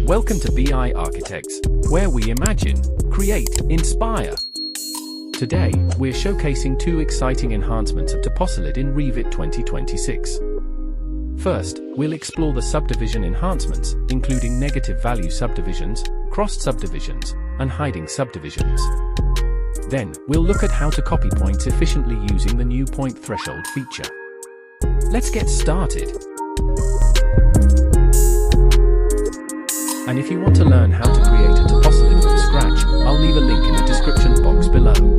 Welcome to BI Architects, where we imagine, create, inspire. Today, we're showcasing two exciting enhancements of Toposolid in Revit 2026. First, we'll explore the subdivision enhancements, including negative value subdivisions, crossed subdivisions, and hiding subdivisions. Then, we'll look at how to copy points efficiently using the new point threshold feature. Let's get started. And if you want to learn how to create a Toposolid from scratch, I'll leave a link in the description box below.